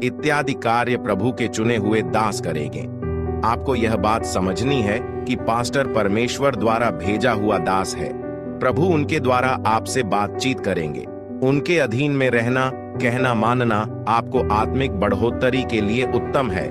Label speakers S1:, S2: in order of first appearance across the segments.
S1: इत्यादि कार्य प्रभु के चुने हुए दास करेंगे। आपको यह बात समझनी है कि पास्टर परमेश्वर द्वारा भेजा हुआ दास है। प्रभु उनके द्वारा आपसे बातचीत करेंगे। उनके अधीन में रहना, कहना मानना आपको आत्मिक बढ़ोतरी के लिए उत्तम है।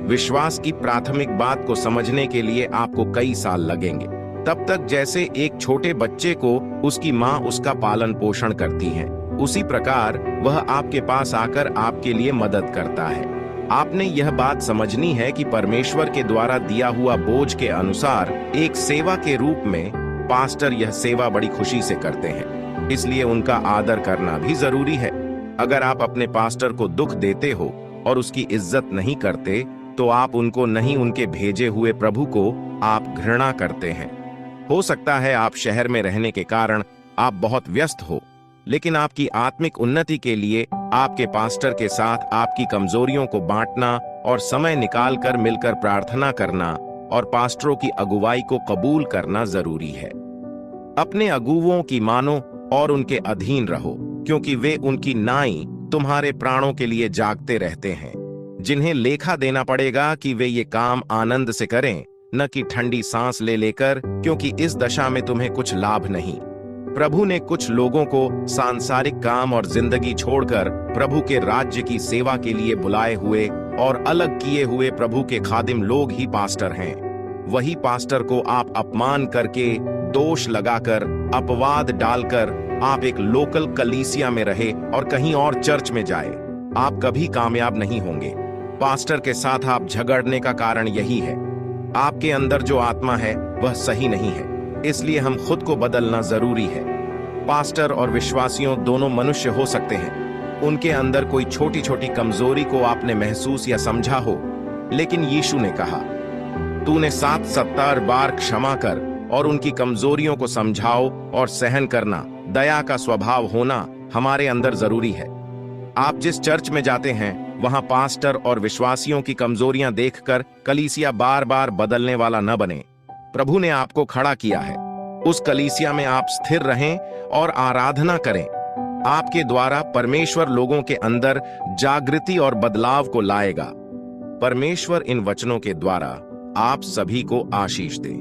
S1: विश्वास की प्राथमिक बात को समझने के लिए आपको कई साल लगेंगे, तब तक जैसे एक छोटे बच्चे को उसकी माँ उसका पालन पोषण करती है, उसी प्रकार वह आपके पास आकर आपके लिए मदद करता है। आपने यह बात समझनी है कि परमेश्वर के द्वारा दिया हुआ बोझ के अनुसार एक सेवा के रूप में पास्टर यह सेवा बड़ी खुशी से करते हैं, इसलिए उनका आदर करना भी जरूरी है। अगर आप अपने पास्टर को दुख देते हो और उसकी इज्जत नहीं करते, तो आप उनको नहीं, उनके भेजे हुए प्रभु को आप घृणा करते हैं। हो सकता है आप शहर में रहने के कारण आप बहुत व्यस्त हो, लेकिन आपकी आत्मिक उन्नति के लिए आपके पास्टर के साथ आपकी कमजोरियों को बांटना और समय निकालकर मिलकर प्रार्थना करना और पास्टरों की अगुवाई को कबूल करना जरूरी है। अपने अगुवों की मानो और उनके अधीन रहो, क्योंकि वे उनकी नाई तुम्हारे प्राणों के लिए जागते रहते हैं, जिन्हें लेखा देना पड़ेगा कि वे ये काम आनंद से करें, न कि ठंडी सांस ले लेकर, क्योंकि इस दशा में तुम्हें कुछ लाभ नहीं। प्रभु ने कुछ लोगों को सांसारिक काम और जिंदगी छोड़कर प्रभु के राज्य की सेवा के लिए बुलाए हुए और अलग किए हुए प्रभु के खादिम लोग ही पास्टर हैं। वही पास्टर को आप अपमान करके, दोष लगाकर, अपवाद डालकर आप एक लोकल कलीसिया में रहे और कहीं और चर्च में जाए, आप कभी कामयाब नहीं होंगे। पास्टर के साथ आप झगड़ने का कारण यही है, आपके अंदर जो आत्मा है वह सही नहीं है, इसलिए हम खुद को बदलना जरूरी है। पास्टर और विश्वासियों दोनों मनुष्य हो सकते हैं, उनके अंदर कोई छोटी छोटी कमजोरी को आपने महसूस या समझा हो, लेकिन यीशु ने कहा, तूने 77 बार क्षमा कर और उनकी कमजोरियों को समझाओ और सहन करना, दया का स्वभाव होना हमारे अंदर जरूरी है। आप जिस चर्च में जाते हैं वहां पास्टर और विश्वासियों की कमजोरियां देखकर कलीसिया बार बार बदलने वाला न बने। प्रभु ने आपको खड़ा किया है, उस कलीसिया में आप स्थिर रहें और आराधना करें। आपके द्वारा परमेश्वर लोगों के अंदर जागृति और बदलाव को लाएगा। परमेश्वर इन वचनों के द्वारा आप सभी को आशीष दे।